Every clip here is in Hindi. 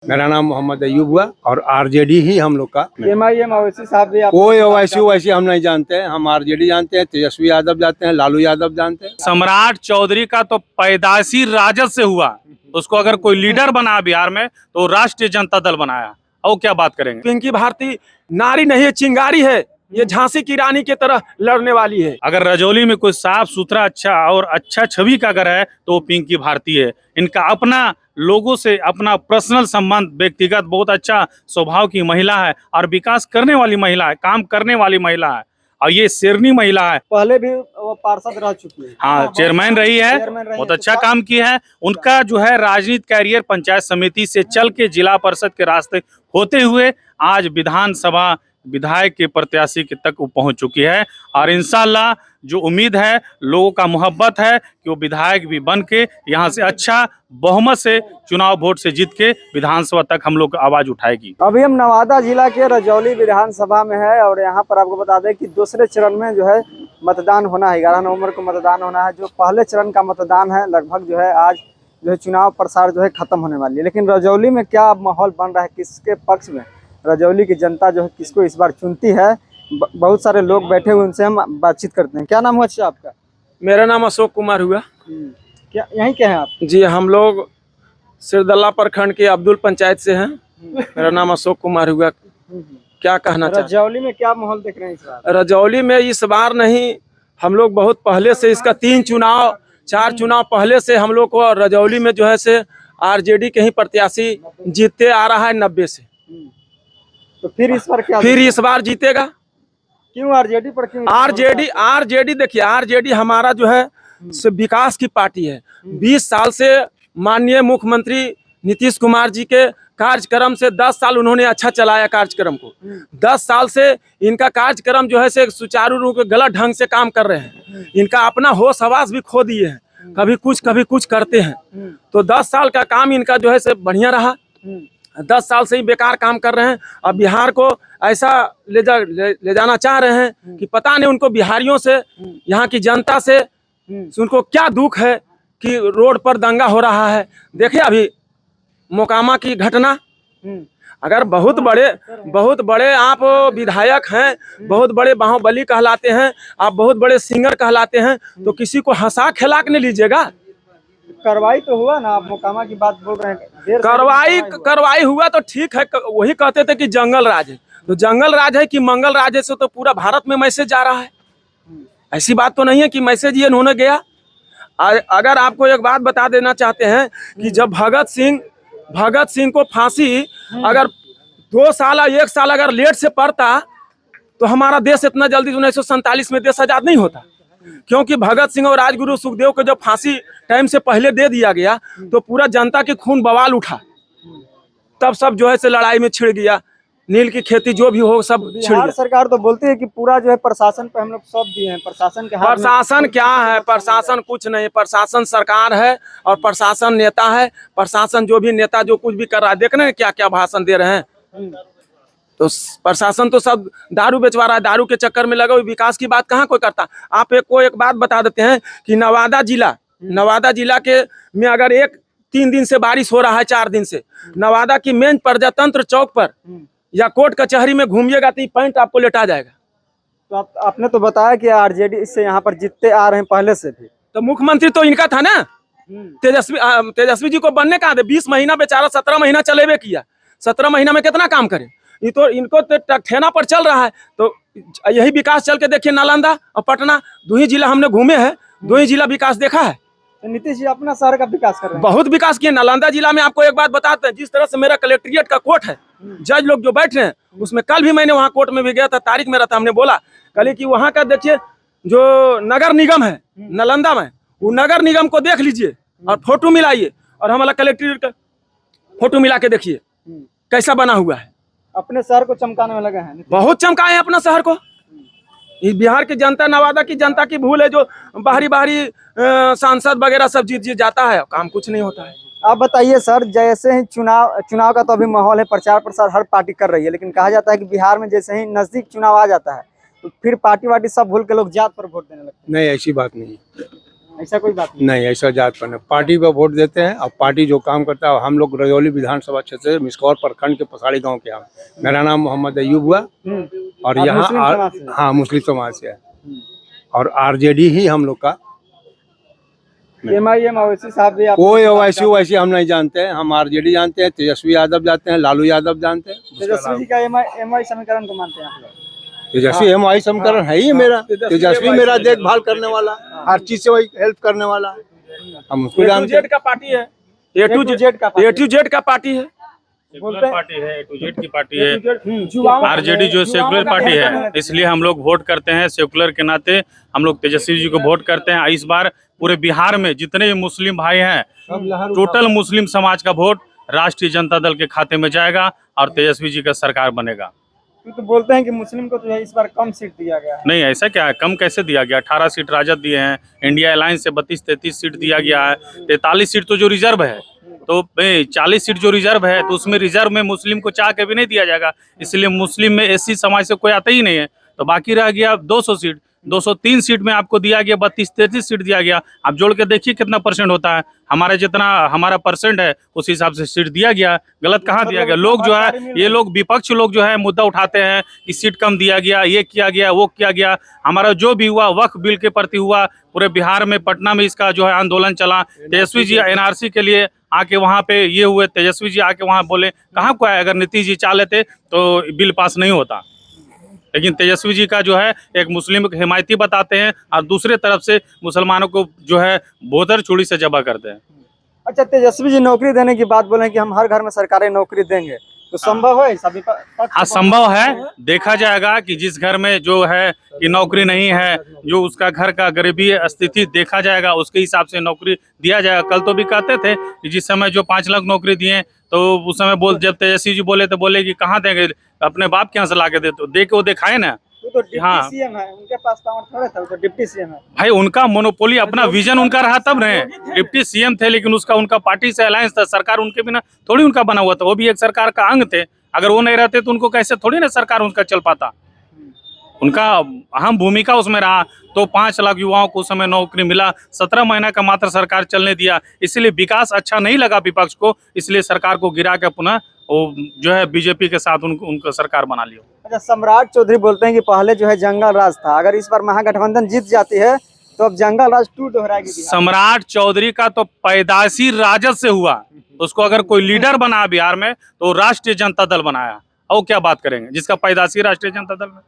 मेरा नाम मोहम्मद अयूब हुआ और आरजेडी ही हम लोग का। एमआईएम ओवैसी साहब भी कोई ओवैसी हम नहीं जानते हैं, हम आरजेडी जानते हैं, तेजस्वी यादव जानते हैं, लालू यादव जानते हैं। सम्राट चौधरी का तो पैदाइशी राजद से हुआ, उसको अगर कोई लीडर बना बिहार में तो राष्ट्रीय जनता दल बनाया। और क्या बात करेंगे। पिंकी भारती नारी नहीं है, चिंगारी है, ये झांसी की रानी की तरह लड़ने वाली है। अगर रजौली में कोई साफ सुथरा अच्छा छवि का अगर है तो वो पिंकी भारती है। इनका अपना लोगों से अपना पर्सनल संबंध, व्यक्तिगत बहुत अच्छा स्वभाव की महिला है और विकास करने वाली महिला है, काम करने वाली महिला है और ये शेरनी महिला है। पहले भी वो पार्षद रह चुकी है। हाँ, चेयरमैन रही है, बहुत अच्छा काम किया है। उनका जो है राजनीतिक कैरियर पंचायत समिति से चल के जिला परिषद के रास्ते होते हुए आज विधानसभा विधायक के प्रत्याशी के तक वो पहुंच चुकी है और इंशाल्लाह जो उम्मीद है, लोगों का मोहब्बत है कि वो विधायक भी बन के यहाँ से अच्छा बहुमत से चुनाव वोट से जीत के विधानसभा तक हम लोग आवाज उठाएगी। अभी हम नवादा जिला के रजौली विधानसभा में है और यहाँ पर आपको बता दें कि दूसरे चरण में जो है मतदान होना है। 11 नवंबर को मतदान होना है। जो पहले चरण का मतदान है लगभग जो है आज जो है चुनाव प्रसार जो है खत्म होने वाली है। लेकिन रजौली में क्या माहौल बन रहा है, किसके पक्ष में रजौली की जनता जो है किसको इस बार चुनती है, बहुत सारे लोग बैठे हुए, उनसे हम बातचीत करते हैं। क्या नाम हुआ अच्छा आपका? मेरा नाम अशोक कुमार हुआ। क्या यहीं के हैं आप? जी, हम लोग सिरदल्ला प्रखंड के अब्दुल पंचायत से हैं। मेरा नाम अशोक कुमार हुआ। क्या कहना चाहते? रजौली में क्या माहौल देख रहे हैं इस बार? रजौली में इस बार नहीं, हम लोग बहुत पहले से इसका 4 चुनाव पहले से हम लोग को रजौली में जो है से आरजेडी के ही प्रत्याशी जीतते आ रहा है 90 से। तो फिर इस बार क्या? फिर इस बार जीतेगा। क्यों आरजेडी पर? क्यों आरजेडी देखिए, आरजेडी हमारा जो है विकास की पार्टी है। 20 साल से माननीय मुख्यमंत्री नीतीश कुमार जी के कार्यक्रम से 10 साल उन्होंने अच्छा चलाया कार्यक्रम को। 10 साल से इनका कार्यक्रम जो है से सुचारू रूप से गलत ढंग से काम कर रहे हैं। इनका अपना होश हवास भी खो दिए हैं, कभी कुछ करते हैं। तो 10 साल का काम इनका जो है से बढ़िया रहा। 10 साल से ही बेकार काम कर रहे हैं। अब बिहार को ऐसा ले जाना चाह रहे हैं कि पता नहीं उनको बिहारियों से, यहाँ की जनता से उनको क्या दुख है कि रोड पर दंगा हो रहा है। देखिए अभी मोकामा की घटना, अगर बहुत बड़े आप विधायक हैं, बहुत बड़े बाहुबली कहलाते हैं, आप बहुत बड़े सिंगर कहलाते हैं, तो किसी को हंसा खेला के नहीं लीजिएगा। कार्रवाई तो हुआ ना, आप मोकामा की बात बोल रहे हैं। कार्रवाई हुआ तो ठीक है। वही कहते थे कि जंगल राज है, तो जंगल राज है कि मंगल राज है, से तो पूरा भारत में मैसेज जा रहा है। ऐसी बात तो नहीं है कि मैसेज ये उन्होंने गया। अगर आपको एक बात बता देना चाहते हैं कि जब भगत सिंह को फांसी अगर 2 साल या 1 साल अगर लेट से पड़ता तो हमारा देश इतना जल्दी 1947 में देश आजाद नहीं होता। क्योंकि भगत सिंह और राजगुरु सुखदेव को जब फांसी टाइम से पहले दे दिया गया तो पूरा जनता की खून बवाल उठा, तब सब जो है से लड़ाई में छिड़ गया। नील की खेती जो भी हो सब छिड़ गया। सरकार तो बोलती है कि पूरा जो है प्रशासन पे हम लोग सौंप दिए हैं। प्रशासन के हाथ में प्रशासन क्या है? प्रशासन कुछ नहीं। प्रशासन सरकार है और प्रशासन नेता है। प्रशासन जो भी नेता जो कुछ भी कर रहा है, देख रहे हैं क्या क्या भाषण दे रहे हैं। तो प्रशासन तो सब दारू बेचवा रहा है, दारू के चक्कर में लगा हुआ। विकास की बात कहाँ कोई करता। आप एक बात बता देते हैं कि नवादा जिला के में अगर 3 दिन से बारिश हो रहा है, 4 दिन से नवादा की मेन प्रजातंत्र चौक पर या कोर्ट कचहरी में घूमिएगा तो पैंट आपको लेटा जाएगा। तो आपने तो बताया कि आरजेडी से यहाँ पर जीतते आ रहे हैं पहले से भी। तो मुख्यमंत्री तो इनका था ना, तेजस्वी जी को बनने का 20 महीना बेचारा 17 महीना चलेबे किया। 17 महीना में कितना काम करे। ये तो इनको ठेना पर चल रहा है। तो यही विकास चल के देखिए, नालंदा और पटना 2 ही जिला हमने घूमे हैं, 2 ही जिला विकास देखा है। तो नीतीश जी अपना शहर का विकास कर रहे हैं। बहुत विकास किए। नालंदा जिला में आपको एक बात बताते हैं, जिस तरह से मेरा कलेक्ट्रेट का कोर्ट है, जज लोग जो बैठ रहे हैं उसमें, कल भी मैंने वहाँ कोर्ट में भी गया था, तारीख मेरा था। हमने बोला कल कि वहाँ का देखिए जो नगर निगम है नालंदा में, वो नगर निगम को देख लीजिए और फोटो मिलाइए और हमारा कलेक्ट्रेट का फोटो मिला के देखिए कैसा बना हुआ है। अपने शहर को चमकाने में लगे हैं। बहुत चमकाए हैं अपना शहर को। इस बिहार की जनता, नवादा की जनता की भूल है जो बाहरी सांसद वगैरह सब जीत जाता है, काम कुछ नहीं होता है। आप बताइए सर, जैसे ही चुनाव का तो अभी माहौल है, प्रचार प्रसार हर पार्टी कर रही है, लेकिन कहा जाता है कि बिहार में जैसे ही नजदीक चुनाव आ जाता है तो फिर पार्टी वार्टी सब भूल के लोग जात पर वोट देने लगते हैं। नहीं, ऐसी बात नहीं। ऐसा कोई बात नहीं। नहीं, ऐसा जात पर नहीं, पार्टी पे वोट देते हैं और पार्टी जो काम करता है। हम लोग रजौली विधानसभा क्षेत्र से मिसकौर प्रखंड के पसाड़ी गांव के हम। मेरा नाम मोहम्मद अयूब हुआ और आप यहाँ मुस्लिम समाज से? हाँ, मुस्लिम समाज से है और आरजेडी ही हम लोग का। एमआईएम ओवैसी साहब भी कोई ओवैसी वैसी हम नहीं जानते हैं, हम आरजेडी जानते हैं, तेजस्वी यादव जानते हैं, लालू यादव जानते हैं। तेजस्वी जी का एमआई समीकरण को मानते हैं आप लोग? तेजस्वी एमआई समीकरण है ही मेरा। तेजस्वी मेरा देखभाल करने वाला, हर चीज से वही हेल्प करने वाला, हम उसको जानते हैं। का पार्टी है, ए टू जेड का पार्टी है। सेकुलर पार्टी है, A to Z की पार्टी है। युवाओं आरजेडी जो सेकुलर पार्टी है, इसलिए हम लोग वोट करते हैं। सेकुलर के नाते हम लोग तेजस्वी जी को वोट करते हैं। इस बार पूरे बिहार में जितने भी मुस्लिम भाई हैं, टोटल मुस्लिम समाज का वोट राष्ट्रीय जनता दल के खाते में जाएगा और तेजस्वी जी का सरकार बनेगा। तो बोलते हैं कि मुस्लिम को जो है इस बार कम सीट दिया गया है। नहीं, ऐसा क्या है, कम कैसे दिया गया? 18 सीट राजद दिए हैं, इंडिया अलायंस से 32-33 सीट दिया गया है, 43 सीट तो जो रिजर्व है, तो 40 सीट जो रिजर्व है, तो उसमें रिजर्व में मुस्लिम को चाह के भी नहीं दिया जाएगा। इसलिए मुस्लिम में एससी समाज से कोई आता ही नहीं है, तो बाकी रह गया 200 सीट। 203 सीट में आपको दिया गया, 32-33 सीट दिया गया। आप जोड़ के देखिए कितना परसेंट होता है। हमारा जितना हमारा परसेंट है उस हिसाब से सीट दिया गया। गलत कहाँ दिया गया? लोग जो है, ये लोग विपक्ष लोग जो है मुद्दा उठाते हैं कि सीट कम दिया गया, ये किया गया, वो किया गया। हमारा जो भी हुआ वक्फ बिल के प्रति हुआ, पूरे बिहार में, पटना में इसका जो है आंदोलन चला। तेजस्वी जी एनआरसी के लिए आके वहाँ पे ये हुए, तेजस्वी जी आके वहाँ बोले, कहाँ को आए? अगर नीतीश जी चाह लेते तो बिल पास नहीं होता। लेकिन तेजस्वी जी का जो है एक मुस्लिम को हिमायती बताते हैं और दूसरे तरफ से मुसलमानों को जो है बोधर चूड़ी से जबा करते हैं। अच्छा, तेजस्वी जी नौकरी देने की बात बोले कि हम हर घर में सरकारी नौकरी देंगे, तो संभव है? सभी हाँ, संभव है। देखा जाएगा कि जिस घर में जो है कि नौकरी नहीं है, जो उसका घर का गरीबी स्थिति देखा जाएगा, उसके हिसाब से नौकरी दिया जाएगा। कल तो भी कहते थे कि जिस समय जो 5 लाख नौकरी दिए, तो उस समय जब तेजस्वी जी बोले तो बोले कि कहाँ देंगे, अपने बाप के यहाँ से ला के दे, तो दे के वो दिखाए ना। तो डिप्टी सीएम है, उनके पास पावर थोड़ा था, तो डिप्टी सीएम है भाई। उनका मोनोपोली, अपना विजन उनका रहा तब रहे। डिप्टी सीएम थे, लेकिन उनका पार्टी से अलायंस था, सरकार उनके बिना थोड़ी उनका बना हुआ था। वो भी एक सरकार का अंग थे। अगर वो नहीं रहते तो उनको कैसे थोड़ी ना सरकार उनका चल पाता। उनका अहम भूमिका उसमें रहा, तो 5 लाख युवाओं को उस समय नौकरी मिला। 17 महीना का मात्र सरकार चलने दिया, इसलिए विकास अच्छा नहीं लगा विपक्ष को, इसलिए सरकार को गिरा के पुनः वो जो है बीजेपी के साथ उनको सरकार बना लिया। अच्छा, सम्राट चौधरी बोलते हैं कि पहले जो है जंगल राज था, अगर इस बार महागठबंधन जीत जाती है तो अब जंगल राज 2 दोहराएगी। सम्राट चौधरी का तो पैदाइशी राजद से हुआ, उसको अगर कोई लीडर बना बिहार में तो राष्ट्रीय जनता दल बनाया। और क्या बात करेंगे जिसका पैदाइशी राष्ट्रीय जनता दल में।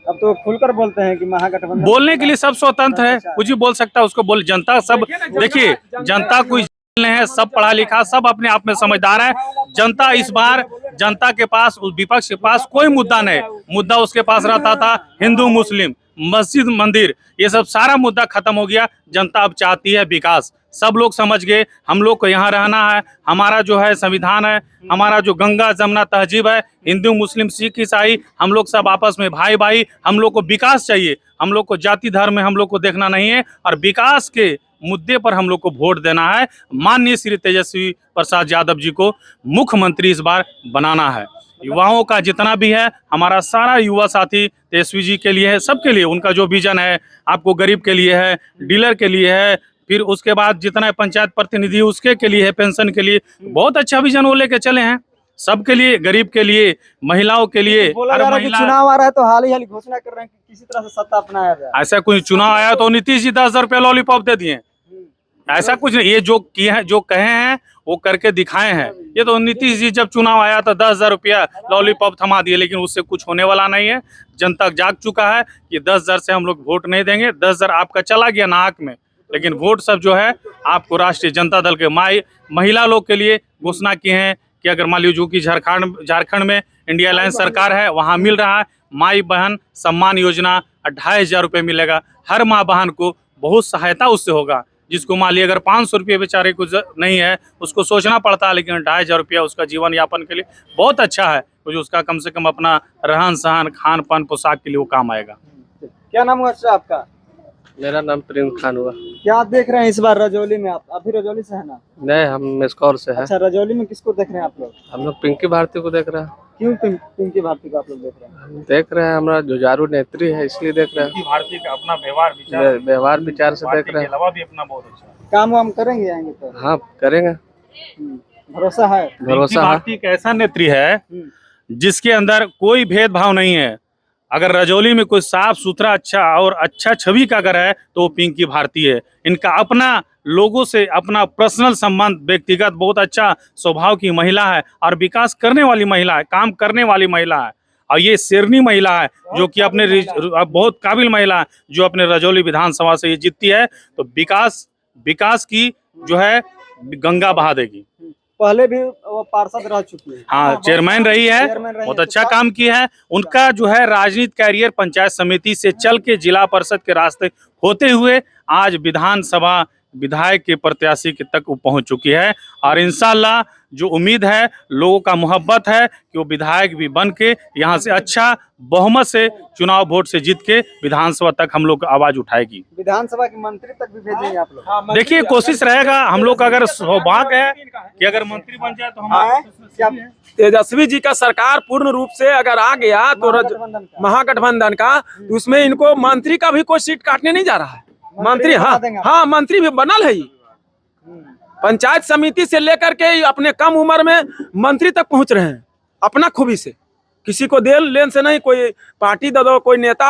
अब तो खुलकर बोलते हैं कि महागठबंधन, बोलने के लिए सब स्वतंत्र है, कुछ भी बोल सकता है, उसको बोल। जनता सब देखिए, जनता कोई है, सब पढ़ा लिखा, सब अपने आप में समझदार है। जनता इस बार, जनता के पास, उस विपक्ष के पास कोई मुद्दा नहीं। मुद्दा उसके पास रहता था हिंदू मुस्लिम, मस्जिद मंदिर, ये सब सारा मुद्दा खत्म हो गया। जनता अब चाहती है विकास। सब लोग समझ गए हम लोग को यहाँ रहना है, हमारा जो है संविधान है, हमारा जो गंगा जमुना तहजीब है, हिंदू मुस्लिम सिख ईसाई, हम लोग सब आपस में भाई भाई। हम लोग को विकास चाहिए, हम लोग को जाति धर्म में हम लोग को देखना नहीं है, और विकास के मुद्दे पर हम लोग को वोट देना है। माननीय श्री तेजस्वी प्रसाद यादव जी को मुख्यमंत्री इस बार बनाना है। युवाओं का जितना भी है, हमारा सारा युवा साथी तेजस्वी जी के लिए है, सबके लिए। उनका जो विजन है, आपको गरीब के लिए है, डीलर के लिए है, फिर उसके बाद जितना पंचायत प्रतिनिधि उसके के लिए है, पेंशन के लिए, बहुत अच्छा विजन वो लेके चले हैं। सबके लिए, गरीब के लिए, महिलाओं के लिए। बोला जा रहा है कि चुनाव आ रहा है तो हाल ही घोषणा कर रहे हैं कि किसी तरह से सत्ता अपनाया जाए। ऐसा कोई चुनाव आया तो नीतीश जी 10,000 रुपया लॉलीपॉप दे दिए, ऐसा कुछ नहीं। ये जो किए हैं, जो कहे हैं वो करके दिखाए हैं। ये तो नीतीश जी जब चुनाव आया तो 10,000 रुपया लॉलीपॉप थमा दिए, लेकिन उससे कुछ होने वाला नहीं है। जनता जाग चुका है कि 10,000 से हम लोग वोट नहीं देंगे। 10,000 आपका चला गया नाक में, लेकिन वोट सब जो है आपको राष्ट्रीय जनता दल के महिला लोग के लिए घोषणा की है कि अगर मान लीजिए कि झारखंड में इंडिया अलायंस सरकार है, वहाँ मिल रहा है माई बहन सम्मान योजना, 2,500 रुपये मिलेगा हर माँ बहन को। बहुत सहायता उससे होगा। जिसको मान लीजिए अगर 500 रुपये बेचारे को नहीं है, उसको सोचना पड़ता है, लेकिन 2,500 रुपया उसका जीवन यापन के लिए बहुत अच्छा है। कुछ उसका कम से कम अपना रहन सहन, खान पान, पोशाक के लिए वो काम आएगा। क्या नाम हुआ सर आपका? मेरा नाम प्रिंस खान हुआ। क्या देख रहे हैं इस बार रजौली में? आप अभी रजौली से है ना? नहीं, हम मिसकौर से हैं। अच्छा, रजौली में किसको देख रहे हैं आप लोग? हम लोग पिंकी भारती को देख रहे हैं। क्यों पिंकी भारती को आप लोग देख रहे हैं? देख रहे हैं, हमारा जुझारू नेत्री है इसलिए देख रहे पिंकी भारती का अपना व्यवहार हैं, व्यवहार विचार से देख के रहे हैं। अलावा भी अपना बहुत अच्छा है। काम वाम करेंगे आएंगे तो? हाँ करेंगे, भरोसा है? पिंकी भारती एक ऐसा नेत्री है जिसके अंदर कोई भेदभाव नहीं है। अगर रजौली में कोई साफ सुथरा अच्छा छवि का अगर है तो वो पिंकी भारती है। इनका अपना लोगों से अपना पर्सनल संबंध, व्यक्तिगत बहुत अच्छा स्वभाव की महिला है और विकास करने वाली महिला है, काम करने वाली महिला है। और ये शेरनी महिला है जो कि अपने बहुत काबिल महिला है जो अपने रजौली विधानसभा से ये जीतती है तो विकास की जो है गंगा बहा देगी। पहले भी वो पार्षद रह चुकी है। हाँ, चेयरमैन रही है, बहुत अच्छा काम किया है। उनका जो है राजनीतिक कैरियर पंचायत समिति से चल के जिला परिषद के रास्ते होते हुए आज विधानसभा विधायक के प्रत्याशी के तक वो पहुंच चुकी है। और इंशाल्लाह जो उम्मीद है, लोगों का मोहब्बत है कि वो विधायक भी बन के यहाँ से अच्छा बहुमत से चुनाव वोट से जीत के विधानसभा तक हम लोग आवाज उठाएगी। विधानसभा के मंत्री तक भी भेजेंगे आप लोग? देखिए, कोशिश रहेगा हम लोग का, अगर सौभाग्य है कि अगर मंत्री बन जाए तो हम तेजस्वी जी का सरकार पूर्ण रूप से अगर आ गया तो महागठबंधन का, तो उसमें इनको मंत्री का भी कोई सीट काटने नहीं जा रहा है। मंत्री हाँ मंत्री भी बनल है। पंचायत समिति से लेकर के अपने कम उम्र में मंत्री तक पहुंच रहे हैं अपना खूबी से, किसी को देन लेन से नहीं, कोई पार्टी दे दो, कोई नेता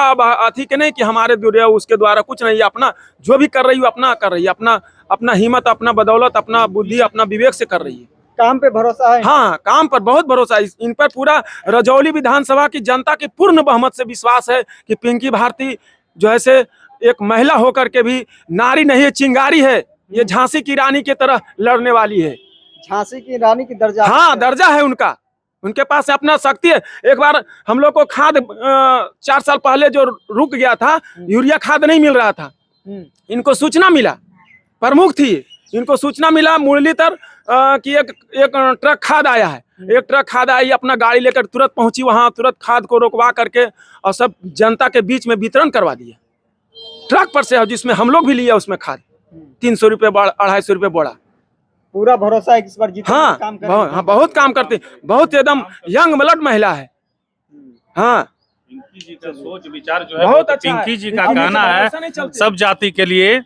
अथी के नहीं कि हमारे दूर उसके द्वारा कुछ नहीं, अपना जो भी कर रही है अपना कर रही है, अपना हिम्मत, अपना बदौलत, अपना बुद्धि, अपना विवेक से कर रही है। काम पे भरोसा है? हाँ, काम पर बहुत भरोसा है। इन पर पूरा रजौली विधानसभा की जनता की पूर्ण बहुमत से विश्वास है कि पिंकी भारती जो है से एक महिला होकर के भी नारी नहीं है, चिंगारी है। ये झांसी की रानी की तरह लड़ने वाली है। झांसी की रानी की दर्जा? हाँ, दर्जा है उनका, उनके पास अपना शक्ति है। एक बार हम लोग को खाद 4 साल पहले जो रुक गया था, यूरिया खाद नहीं मिल रहा था, इनको सूचना मिला, प्रमुख थी, इनको सूचना मिला मुरलीधर कि एक ट्रक खाद आया है। एक ट्रक खाद आई, अपना गाड़ी लेकर तुरंत पहुंची वहां, तुरंत खाद को रोकवा करके और सब जनता के बीच में वितरण करवा दिया ट्रक पर से, जिसमें हम लोग भी लिया उसमें खाद 300 रुपये 250 रुपये बोरा। पूरा भरोसा है कि इस बार जीतेंगे? हाँ, काम हाँ, बहुत काम करते, बहुत एकदम यंग ब्लड महिला है। हाँ, पिंकी जी का सोच विचार जो है बहुत अच्छा है। पिंकी जी का कहना है सब जाति के लिए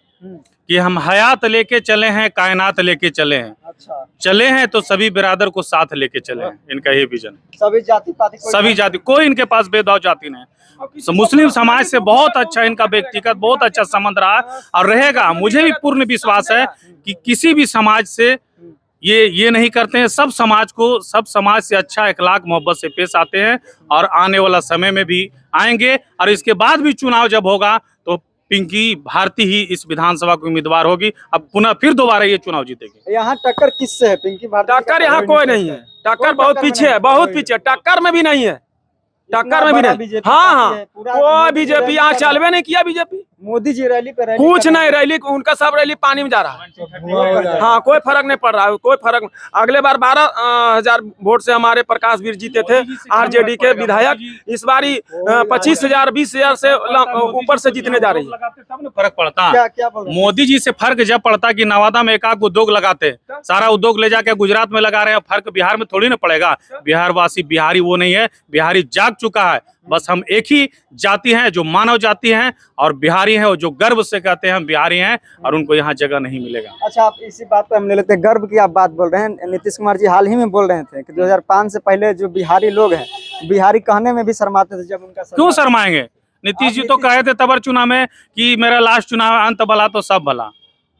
कि हम हयात लेके चले हैं, कायनात लेके चले हैं। अच्छा, चले हैं तो सभी बिरादर को साथ लेके चले हैं। इनका ये विजन, सभी जाति पाति, सभी जाति, कोई इनके पास भेदभाव जाति नहीं। मुस्लिम समाज से बहुत अच्छा इनका व्यक्तिगत बहुत अच्छा संबंध रहा और रहेगा। मुझे भी पूर्ण विश्वास है कि किसी भी समाज से ये नहीं करते हैं। सब समाज से अच्छा इखलाक मोहब्बत से पेश आते हैं और आने वाला समय में भी आएंगे। और इसके बाद भी चुनाव जब होगा तो पिंकी भारती ही इस विधानसभा की उम्मीदवार होगी। अब पुनः फिर दोबारा ये चुनाव जीतेगी। यहाँ टक्कर किससे है? पिंकी भारती? टक्कर यहाँ कोई नहीं है, टक्कर बहुत पीछे है, बहुत पीछे, टक्कर में भी नहीं है, टक्कर में भी नहीं। हाँ, कोई बीजेपी यहाँ चलवे नहीं किया। बीजेपी मोदी जी रैली पे कुछ नहीं, रैली उनका सब रैली पानी में जा रहा है। हाँ, कोई फर्क नहीं पड़ रहा है, कोई फर्क नहीं। अगले बार 12,000 वोट से हमारे प्रकाश वीर जीते थे आरजेडी के विधायक, इस बारी 25,000 20,000 से ऊपर से जीतने जा रही है। तब न फर्क पड़ता। क्या मोदी जी से फर्क जब पड़ता कि नवादा में एक उद्योग लगाते, सारा उद्योग ले जाके गुजरात में लगा रहे हैं, फर्क बिहार में थोड़ी ना पड़ेगा। बिहार वासी बिहारी वो नहीं है, बिहारी जाग चुका है। बस हम एक ही जाति हैं जो मानव जाति हैं और बिहारी हैं और जो गर्व से कहते हैं हम बिहारी हैं और उनको यहाँ जगह नहीं मिलेगा। अच्छा, आप इसी बात पे हम ले लेते हैं, गर्व की आप बात बोल रहे हैं। नीतीश कुमार जी हाल ही में बोल रहे थे कि 2005 से पहले जो बिहारी लोग हैं, बिहारी कहने में भी शर्माते थे जब उनका क्यों शर्माएंगे? नीतीश जी तो कहे थे तबर चुनाव में कि मेरा लास्ट चुनाव अंत भला तो सब भला।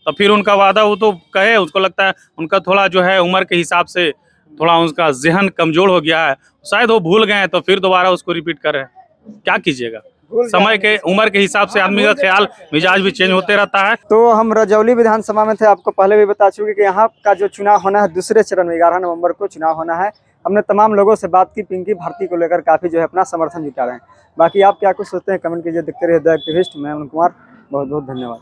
तो फिर उनका वादा वो तो कहे, उसको लगता है उनका थोड़ा जो है उम्र के हिसाब से थोड़ा उसका जहन कमजोर हो गया है, शायद वो भूल गए तो फिर दोबारा उसको रिपीट कर रहे हैं। क्या कीजिएगा, समय के उम्र के हिसाब से आदमी का ख्याल मिजाज भी चेंज होते रहता है। तो हम रजौली विधानसभा में थे, आपको पहले भी बता चुके कि यहाँ का जो चुनाव होना है दूसरे चरण में 11 नवंबर को चुनाव होना है। हमने तमाम लोगों से बात की, पिंकी भारती को लेकर काफी जो है अपना समर्थन जुटा रहे हैं। बाकी आप क्या कुछ सोचते हैं कमेंट कीजिए। देखते रहिए द एक्टिविस्ट। मैं अमन कुमार, बहुत बहुत धन्यवाद।